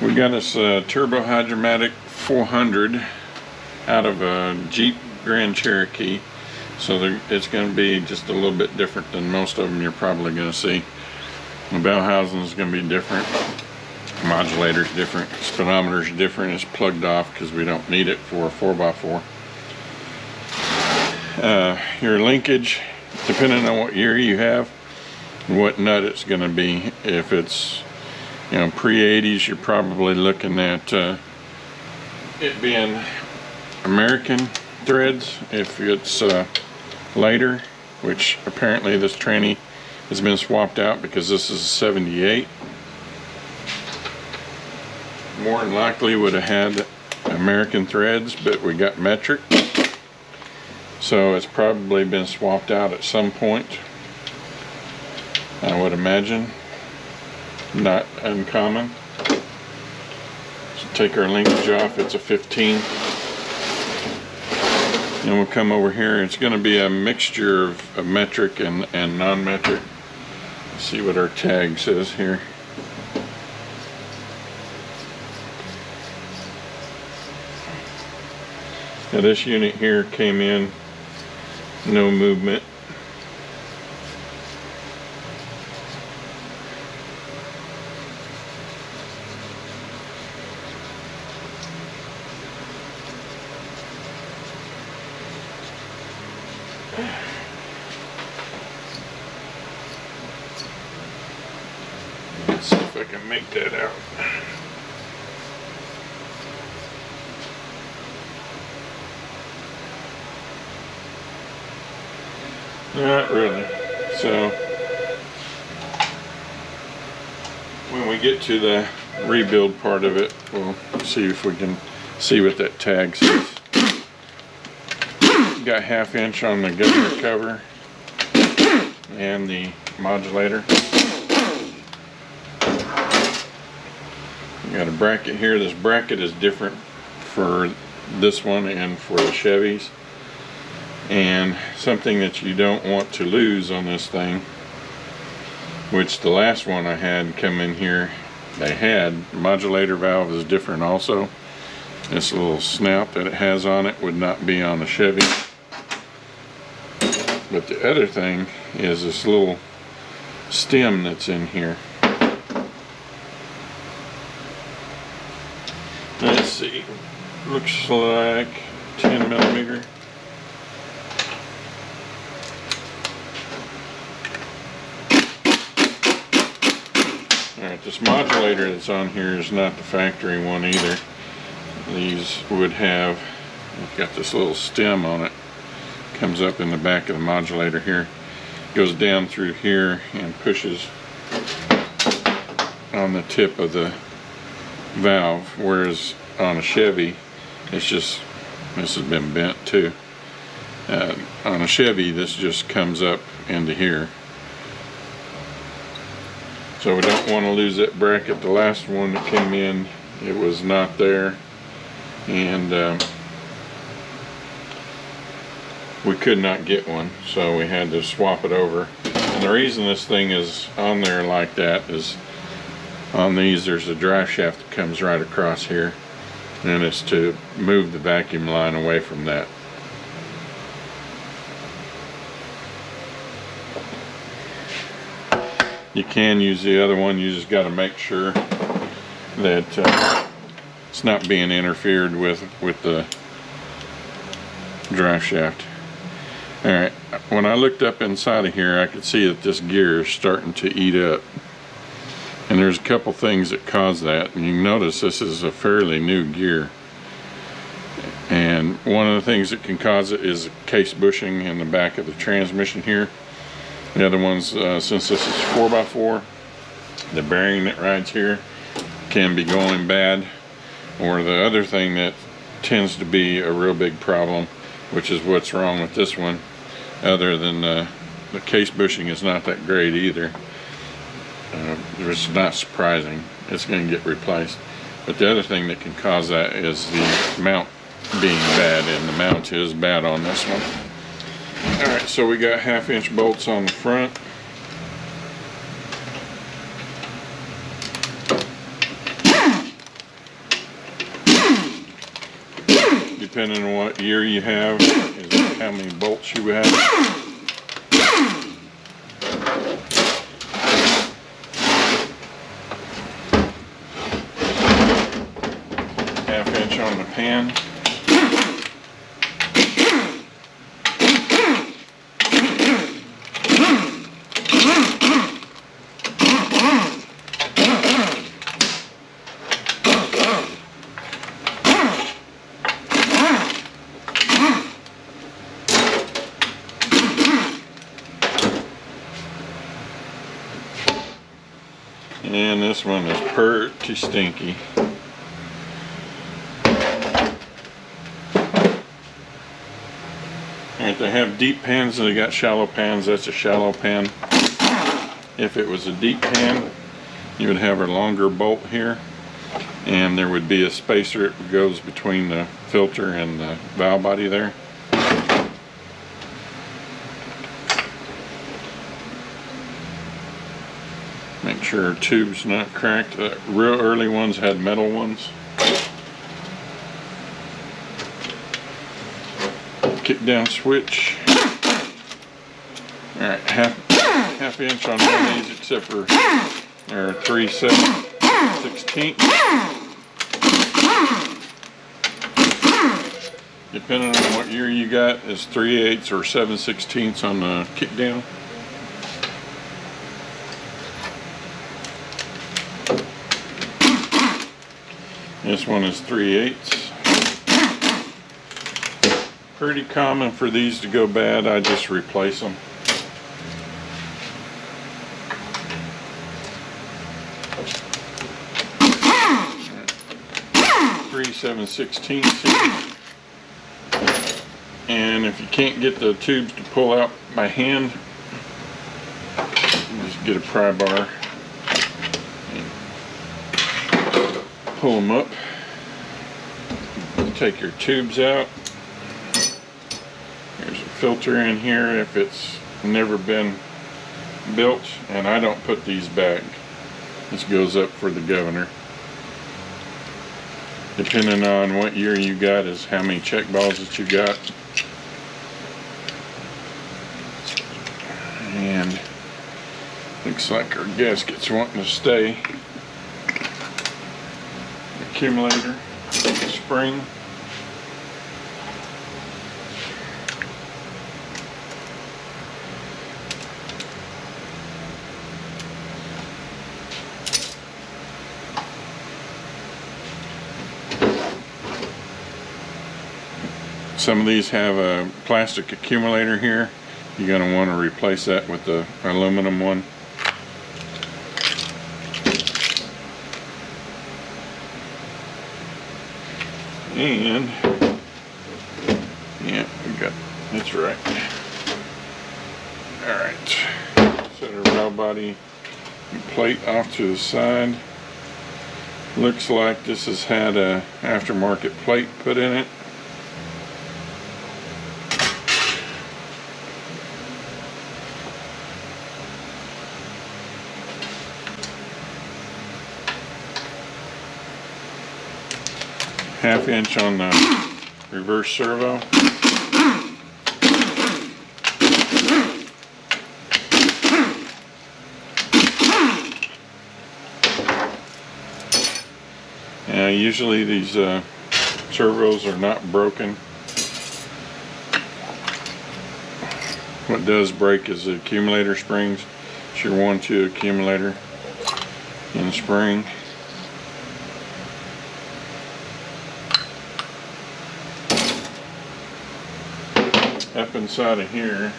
We got this Turbo Hydromatic 400 out of a Jeep Grand Cherokee, so it's going to be just a little bit different than most of them you're probably going to see. The bell housing is going to be different, modulator's different, speedometer's different. It's plugged off because we don't need it for a 4x4. Your linkage, depending on what year you have, what nut it's going to be. If it's, you know, pre-80s, you're probably looking at it being American threads. If it's later, which apparently this tranny has been swapped out because this is a 78, more than likely would have had American threads, but we got metric, so it's probably been swapped out at some point, I would imagine. Not uncommon. So take our linkage off. It's a 15. And we'll come over here. It's going to be a mixture of metric and non-metric. Let's see what our tag says here. Now this unit here came in no movement. Let's see if I can make that out. Not really. So when we get to the rebuild part of it, we'll see if we can see what that tag says. Got 1/2 inch on the governor cover and the modulator. We got a bracket here. This bracket is different for this one and for the Chevys. And something that you don't want to lose on this thing, which the last one I had come in here, they had, the modulator valve is different also. This little snout that it has on it would not be on the Chevy. But the other thing is this little stem that's in here. Let's see, looks like 10 millimeter. Alright, this modulator that's on here is not the factory one either. These would have, it's got this little stem on it. Comes up in the back of the modulator here. Goes down through here and pushes on the tip of the valve. Whereas on a Chevy, it's just, this has been bent too. On a Chevy, this just comes up into here. So we don't want to lose that bracket. The last one that came in, it was not there, and we could not get one, so we had to swap it over. And the reason this thing is on there like that is on these there's a drive shaft that comes right across here, and it's to move the vacuum line away from that. You can use the other one, you just got to make sure that it's not being interfered with the drive shaft. Alright, when I looked up inside of here, I could see that this gear is starting to eat up. And there's a couple things that cause that. And you can notice this is a fairly new gear. And one of the things that can cause it is case bushing in the back of the transmission here. The other ones, since this is 4x4, the bearing that rides here can be going bad. Or the other thing that tends to be a real big problem, which is what's wrong with this one, other than the case bushing is not that great either. It's not surprising. It's going to get replaced. But the other thing that can cause that is the mount being bad, and the mount is bad on this one. Alright, so we got 1/2 inch bolts on the front. depending on what year you have, is how many bolts you have. Half-inch on the pan. And this one is pretty stinky. Alright, they have deep pans and they got shallow pans. That's a shallow pan. If it was a deep pan, you would have a longer bolt here, and there would be a spacer that goes between the filter and the valve body there. Make sure our tube's not cracked. The real early ones had metal ones. Kick down switch. Alright, half inch on one of these, except for they're 3/7/16. Depending on what year you got, is 3/8 or 7/16 on the kick down. This one is 3/8. Pretty common for these to go bad. I just replace them. Right. 3/7/16. And if you can't get the tubes to pull out by hand, just get a pry bar. Pull them up, take your tubes out. There's a filter in here if it's never been built, and I don't put these back. This goes up for the governor. Depending on what year you got is how many check balls that you got. And looks like our gasket's wanting to stay. Accumulator Spring. Some of these have a plastic accumulator here. You're going to want to replace that with the aluminum one. And yeah, we got, that's right. Alright, set our valve body and plate off to the side. Looks like this has had a aftermarket plate put in it. Half inch on the reverse servo. Usually these servos are not broken. What does break is the accumulator springs. It's your 1-2 accumulator in the spring. Up inside of here,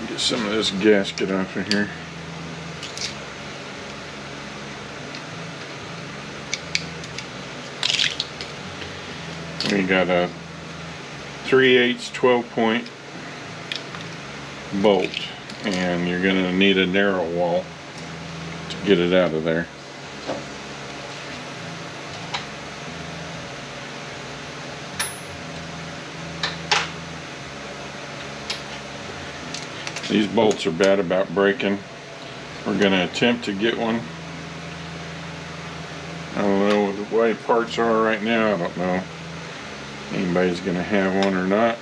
get some of this gasket off of here. We got a 3/8 12-point bolt, and you're going to need a narrow wall to get it out of there. These bolts are bad about breaking. we're going to attempt to get one. I don't know the way parts are right now. I don't know if anybody's going to have one or not.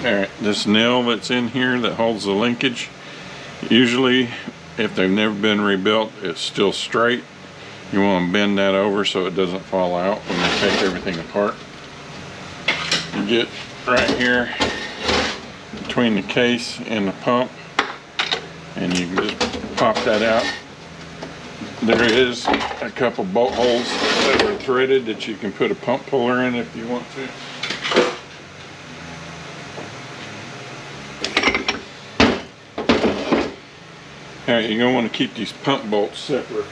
Alright, this nail that's in here that holds the linkage, usually if they've never been rebuilt, it's still straight. You want to bend that over so it doesn't fall out when you take everything apart. You get right here between the case and the pump, and you can just pop that out. There is a couple bolt holes that are threaded that you can put a pump puller in if you want to. Alright, you're going to want to keep these pump bolts separate.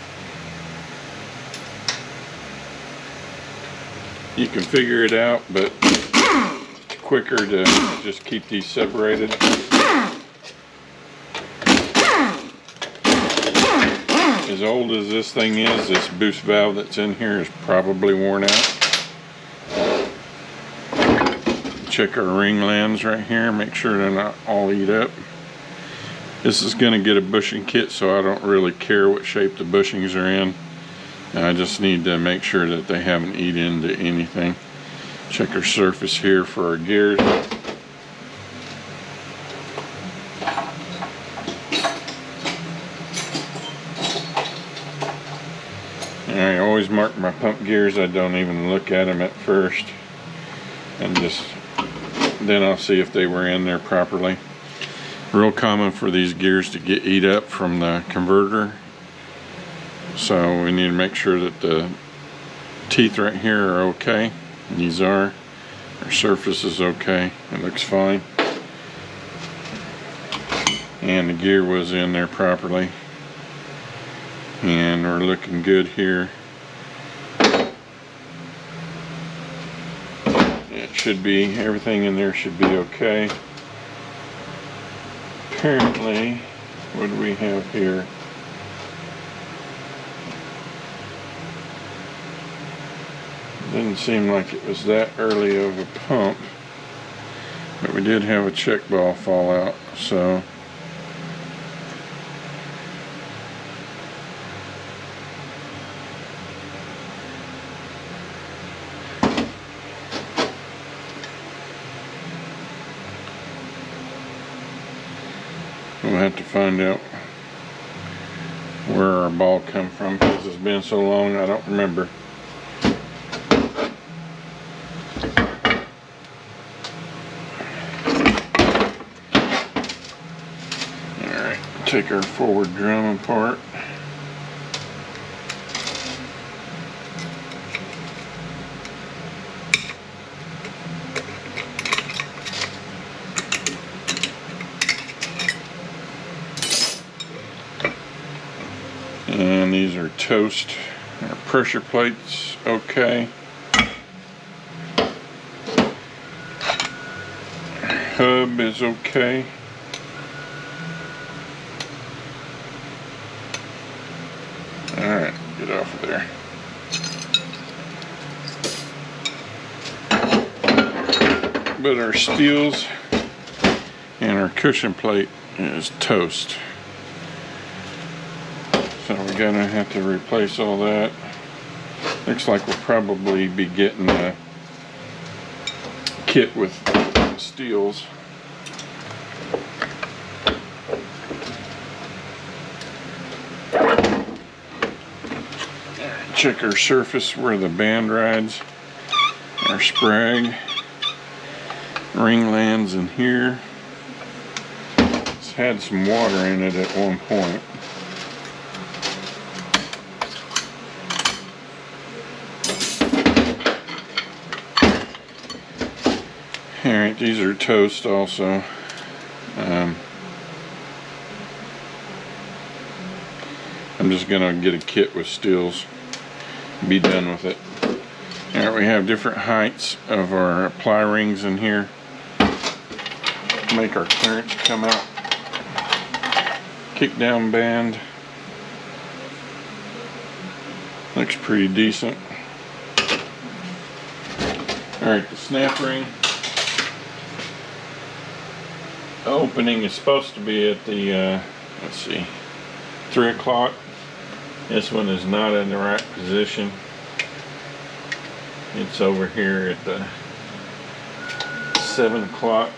You can figure it out, but it's quicker to just keep these separated. As old as this thing is, this boost valve that's in here is probably worn out. Check our ring lands right here, make sure they're not all eat up. This is going to get a bushing kit, so I don't really care what shape the bushings are in. I just need to make sure that they haven't eat into anything. Check our surface here for our gears. I always mark my pump gears. I don't even look at them at first, and then I'll see if they were in there properly. Real common for these gears to get eat up from the converter, so we need to make sure that the teeth right here are okay. These are. Our surface is okay. It looks fine, and the gear was in there properly, and we're looking good here. It should be, everything in there should be okay. Apparently, what do we have here? Didn't seem like it was that early of a pump, but we did have a check ball fall out, so we'll have to find out where our ball come from, because it's been so long I don't remember. Alright, take our forward drum apart. And these are toast. Our pressure plates, okay. Our hub is okay. Alright, get off of there. But our steels and our cushion plate is toast. So we're gonna have to replace all that. Looks like we'll probably be getting a kit with steels. Check our surface where the band rides. Our sprag. Ring lands in here. It's had some water in it at one point. Alright, these are toast also. I'm just gonna get a kit with steels, be done with it. Alright, we have different heights of our ply rings in here. Make our clearance come out. Kick down band. Looks pretty decent. Alright, the snap ring. opening is supposed to be at the, let's see, 3 o'clock. This one is not in the right position. It's over here at the 7 o'clock.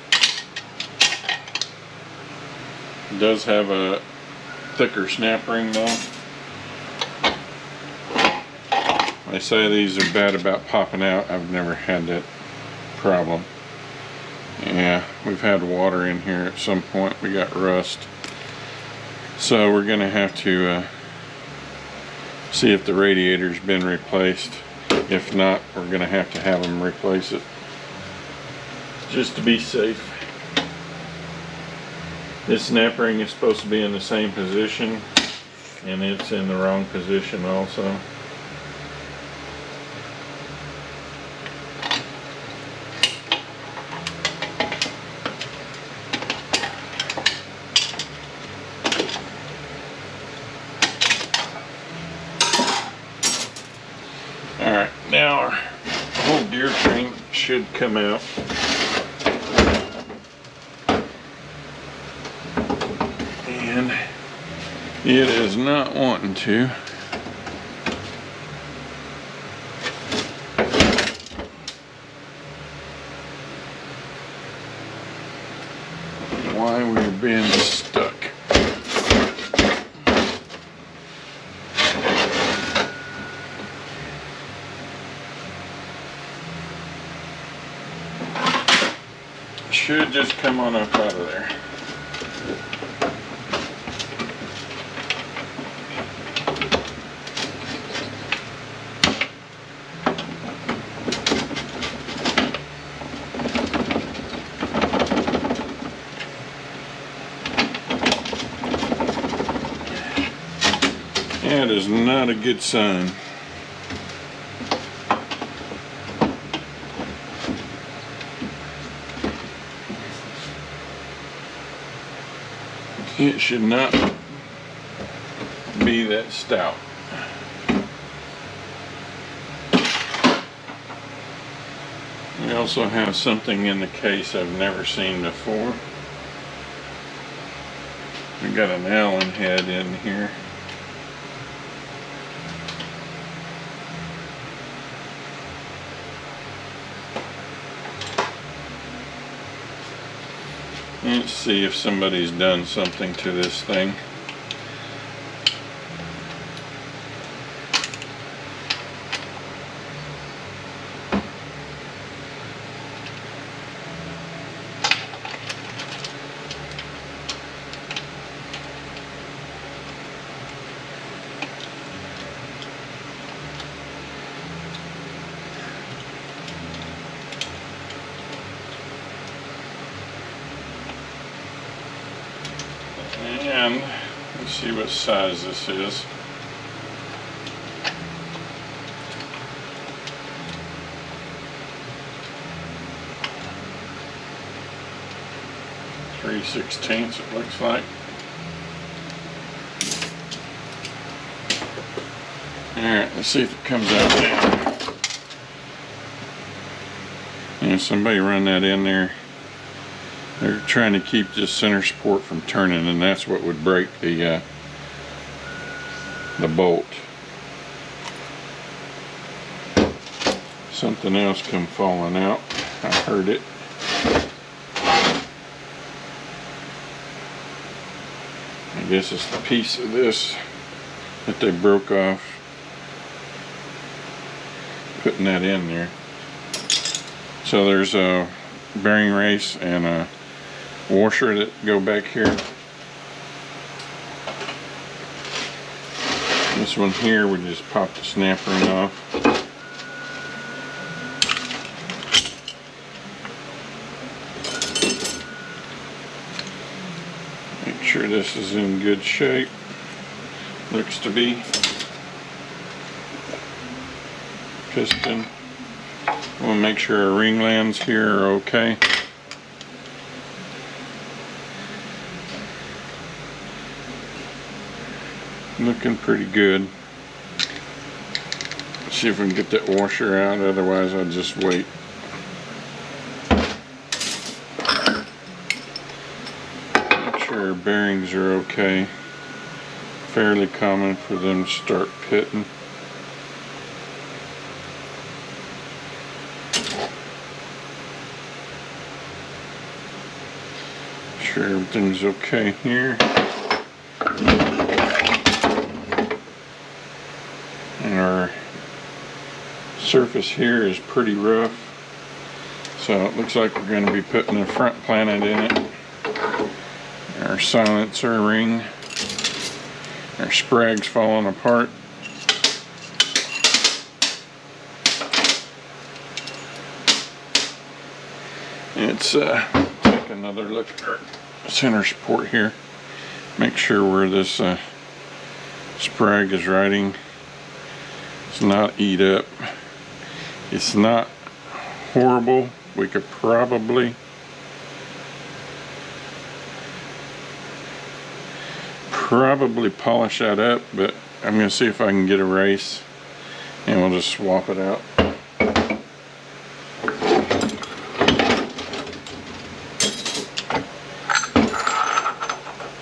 It does have a thicker snap ring though. They say these are bad about popping out. I've never had that problem. Yeah, we've had water in here at some point. We got rust. So we're gonna have to see if the radiator's been replaced. If not, we're gonna have to have them replace it just to be safe. This snap ring is supposed to be in the same position, and it's in the wrong position also. Alright, now our whole gear train should come out. And it is not wanting to. Why we're being stuck. Should just come on up out of there. That is not a good sign. It should not be that stout. We also have something in the case I've never seen before. We got an Allen head in here. Let's see if somebody's done something to this thing. And let's see what size this is. .3/16 it looks like. Alright, let's see if it comes out now. And somebody run that in there. They're trying to keep this center support from turning, and that's what would break the bolt. Something else come falling out. I heard it. I guess it's the piece of this that they broke off putting that in there. So there's a bearing race and a washer that go back here. This one here we just pop the snap ring off. Make sure this is in good shape. Looks to be. Piston. We'll make sure our ring lands here are okay. Looking pretty good. Let's see if we can get that washer out, otherwise I'll just wait. bearings are okay. Fairly common for them to start pitting. Sure everything's okay here. And our surface here is pretty rough, so it looks like we're going to be putting a front planet in it. Our silencer ring, our sprag's falling apart. It's take another look at our center support here. Make sure where this sprag is riding it's not eat up. It's not horrible. We could probably polish that up, but I'm going to see if I can get a race and we'll just swap it out.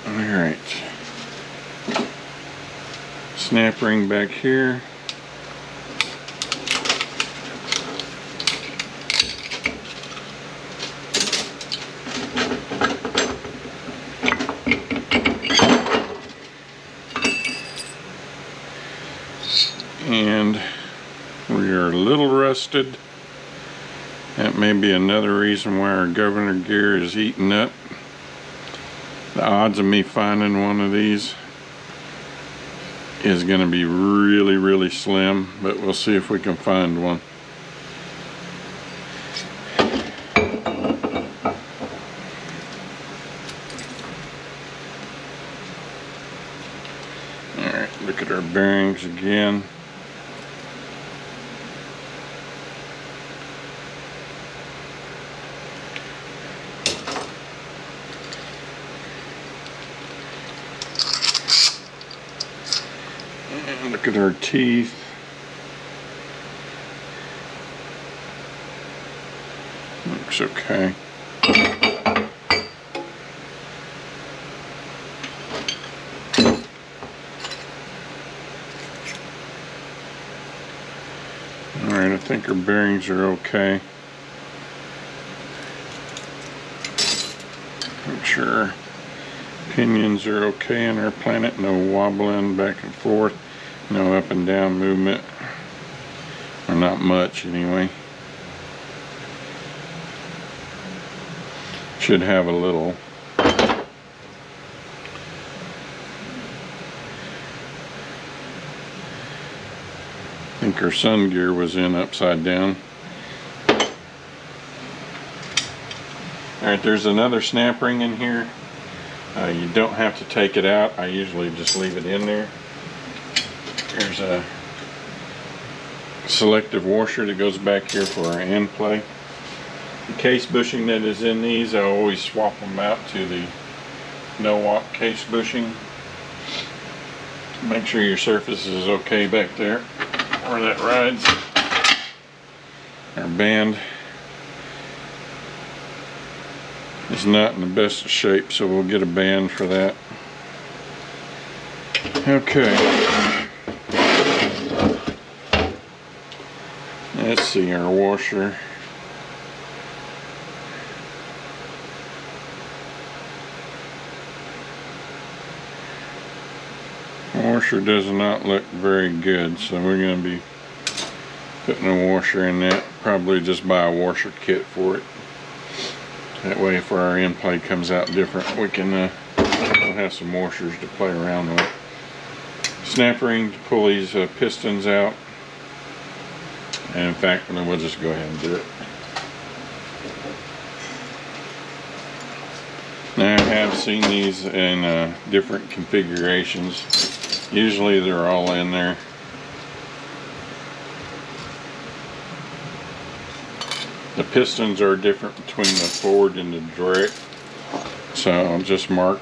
Alright. Snap ring back here. And we are a little rusted. That may be another reason why our governor gear is eating up. The odds of me finding one of these is going to be really, really slim, but we'll see if we can find one. Alright, look at our bearings again. And look at our teeth. Looks okay. Alright, I think our bearings are okay. Make sure pinions are okay in our planet, no wobbling back and forth, no up and down movement, or not much anyway. Should have a little. I think our sun gear was in upside down. Alright, there's another snap ring in here. You don't have to take it out. I usually just leave it in there. There's a selective washer that goes back here for our end play. The case bushing that is in these, I always swap them out to the no-walk case bushing. Make sure your surface is okay back there where that rides. Our band is not in the best of shape, so we'll get a band for that. Okay. Let's see our washer. Washer does not look very good, so we're going to be putting a washer in that. Probably just buy a washer kit for it. That way if our end play comes out different, we can we'll have some washers to play around with. Snap ring to pull these pistons out. And in fact, we'll just go ahead and do it. Now I have seen these in different configurations. Usually they're all in there. The pistons are different between the forward and the direct, so I'll just mark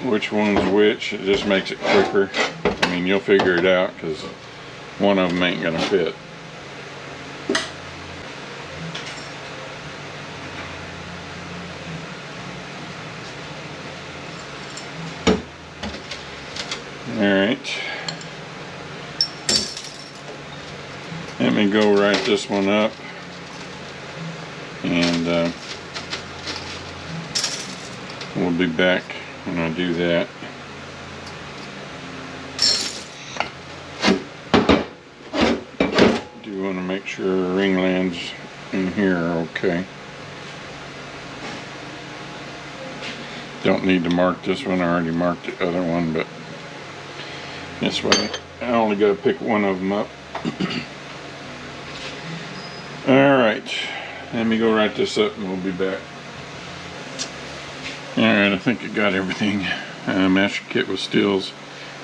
which one's which. It just makes it quicker. I mean, you'll figure it out because one of them ain't gonna fit. Alright. Let me go write this one up. And we'll be back when I do that. Do want to make sure ring lands in here are okay. Don't need to mark this one. I already marked the other one, but this way I only got to pick one of them up. Alright, let me go write this up and we'll be back. Alright, I think I got everything. Master kit with stills,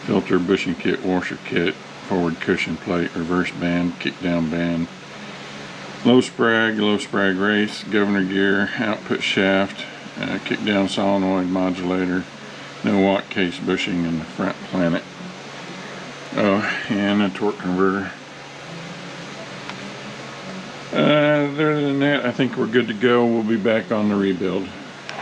filter, bushing kit, washer kit, forward cushion plate, reverse band, kick down band, low sprag race, governor gear, output shaft, kick down solenoid modulator, no watt case bushing in the front planet. Oh, and a torque converter. Other than that, I think we're good to go. We'll be back on the rebuild.